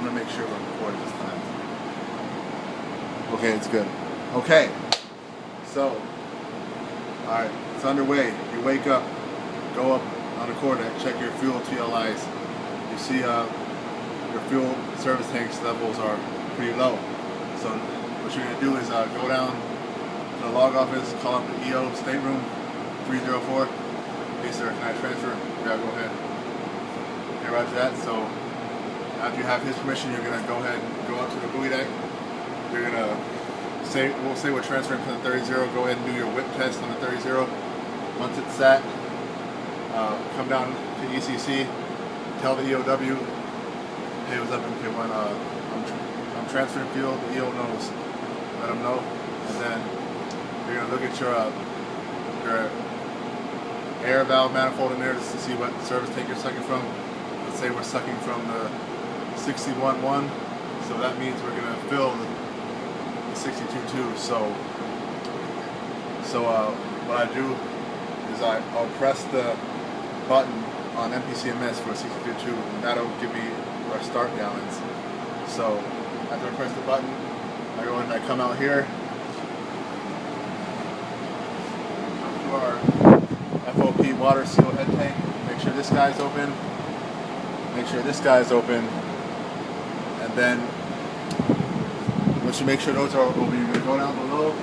I'm gonna make sure we're recording this time. Okay, it's good. Okay, so, alright, it's underway. You wake up, go up on the quarter, check your fuel TLIs. You see your fuel service tanks levels are pretty low. So what you're going to do is go down to the log office, call up the EO stateroom 304. Hey sir, can I transfer? Yeah, go ahead. Okay, roger that. So after you have his permission, you're going to go ahead and go up to the buoy deck. You're going to say, we'll say we're transferring to the 30. Go ahead and do your whip test on the 30. Once it's set, come down to ECC, tell the EOW, hey, what's up, MK1, I'm transferring fuel, the EO knows, let them know, and then you're going to look at your air valve manifold in there just to see what service tank you're sucking from. Let's say we're sucking from the 61.1, so that means we're going to fill the 62.2, so what I do is I'll press the button on MPCMS for 62.2, and that'll give me our start gallons. So after I press the button, I go and I come out here, come to our F.O.K water seal head tank, make sure this guy's open, make sure this guy's open, and then once you make sure those are open, you're going to go down below.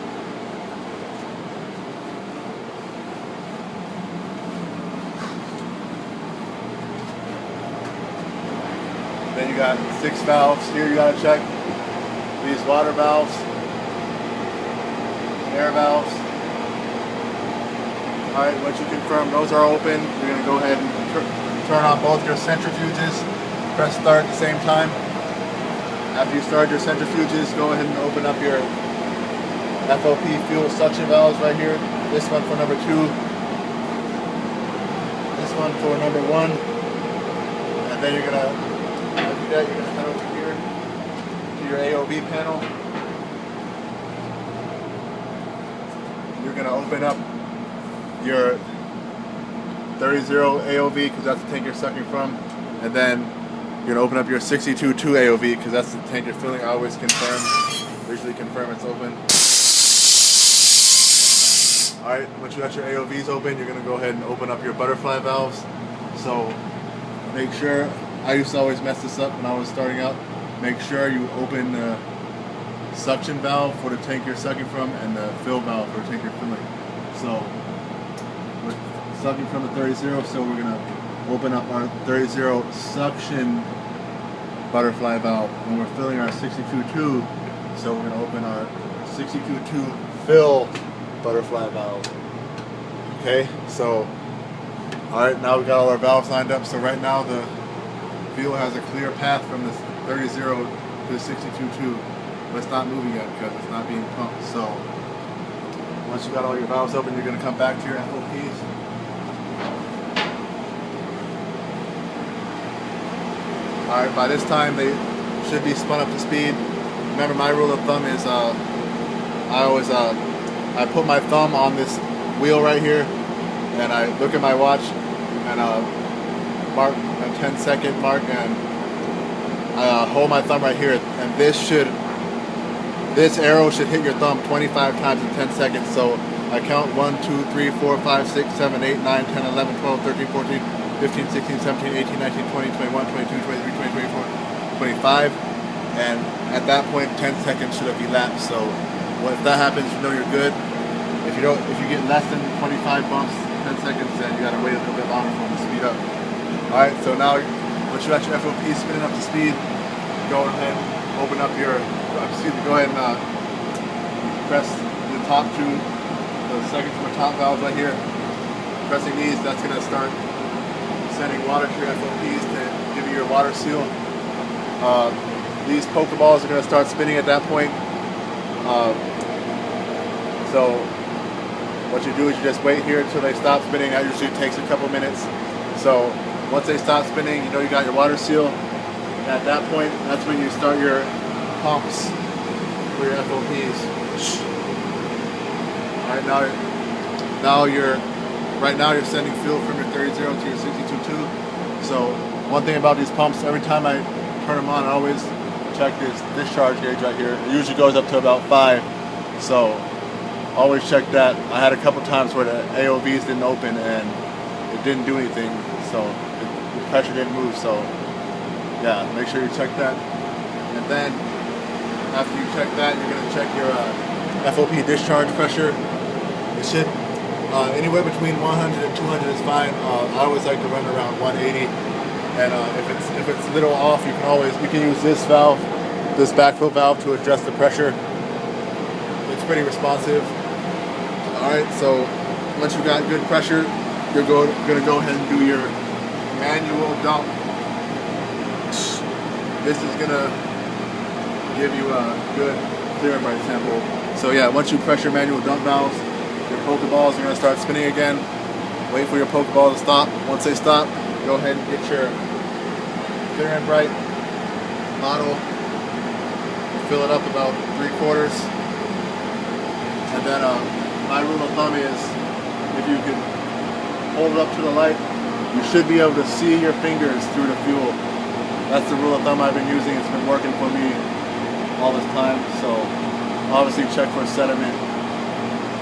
Then you got 6 valves here you got to check. These water valves, air valves. Alright, once you confirm those are open, you're going to go ahead and turn on both your centrifuges. Press start at the same time. After you start your centrifuges, go ahead and open up your F.O.K fuel suction valves right here. This one for number 2. This one for number 1. And then you're going to after that, you're going to head over here to your AOV panel. You're going to open up your 30 AOV because that's the tank you're sucking from, and then you're going to open up your 62.2 AOV because that's the tank you're filling. I always confirm, usually confirm it's open. Alright, once you got your AOVs open, you're going to go ahead and open up your butterfly valves. So make sure, I used to always mess this up when I was starting out. Make sure you open the suction valve for the tank you're sucking from and the fill valve for the tank you're filling. So we're sucking from the 30, so we're going to open up our 30 suction butterfly valve. And we're filling our 62.2, so we're going to open our 62.2 fill butterfly valve. Okay, so alright, now we got all our valves lined up. So right now the fuel has a clear path from the 30 to the 62.2, but it's not moving yet because it's not being pumped. So once you got all your valves open, you're going to come back to your F.O.Ks. Alright, by this time they should be spun up to speed. Remember, my rule of thumb is I put my thumb on this wheel right here and I look at my watch and mark a 10-second mark, and I hold my thumb right here, and this arrow should hit your thumb 25 times in 10 seconds. So I count 1, 2, 3, 4, 5, 6, 7, 8, 9, 10, 11, 12, 13, 14, 15, 16, 17, 18, 19, 20, 21, 22, 23, 24, 25, and at that point 10 seconds should have elapsed. So if that happens, you know you're good. If you get less than 25 bumps, 10 seconds, then you gotta wait a little bit longer for them to speed up. Alright, so now once you got your F.O.K spinning up to speed, go ahead and open up your, go ahead and press the top two, the second from the top valves right here. Pressing these, that's gonna start sending water to your F.O.Ks to give you your water seal. These Pokeballs are gonna start spinning at that point. So what you do is you just wait here until they stop spinning. That usually takes a couple minutes. So once they stop spinning, you know you got your water seal. And at that point, that's when you start your pumps for your F.O.Ks. Alright, now you're sending fuel from your 30 to your 62.2. So one thing about these pumps, every time I turn them on, always check this discharge gauge right here. It usually goes up to about 5, so always check that. I had a couple times where the AOVs didn't open and it didn't do anything, so the pressure didn't move. So yeah, make sure you check that. And then after you check that, you're going to check your FOP discharge pressure. It should anywhere between 100 and 200 is fine. I always like to run around 180. And if it's a little off, you can use this valve, this backflow valve, to adjust the pressure. It's pretty responsive. All right, so once you got good pressure, you're going to go ahead and do your manual dump. This is going to give you a good clear and bright sample. So yeah, once you press your manual dump valves, your Pokeballs are going to start spinning again. Wait for your Pokeball to stop. Once they stop, go ahead and get your clear and bright bottle. Fill it up about 3/4. And then my rule of thumb is, if you can hold it up to the light, you should be able to see your fingers through the fuel. That's the rule of thumb I've been using. It's been working for me all this time. So obviously check for sediment.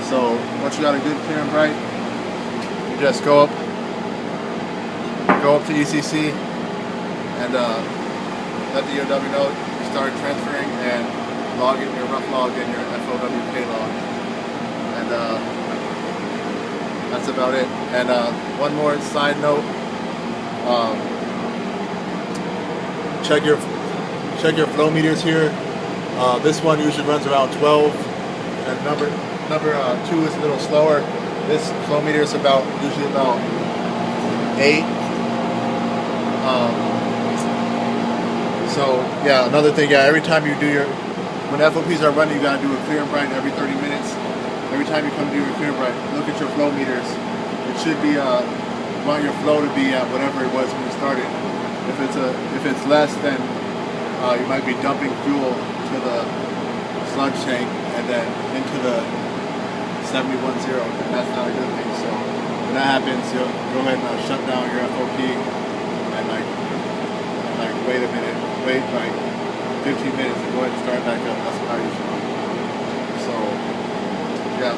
So once you got a good clear and bright, you just go up to ECC and let the EOW know you started transferring, and log in your rough log and your F.O.W.K log. And that's about it. And one more side note, check your flow meters here. This one usually runs around 12, and number 2 is a little slower. This flow meter is usually about 8. So yeah, another thing, yeah, every time you do when FOPs are running, you gotta do a clear and bright every 30 minutes. Every time you come to do your clear and bright, look at your flow meters. It should be, you want your flow to be at whatever it was when you started. If it's less, then you might be dumping fuel to the sludge tank and then into the 710, and that's not a good thing. So when that happens, you'll go ahead and shut down your FOP and wait a minute, wait like 15 minutes and go ahead and start back up. That's what I usually do. So yeah.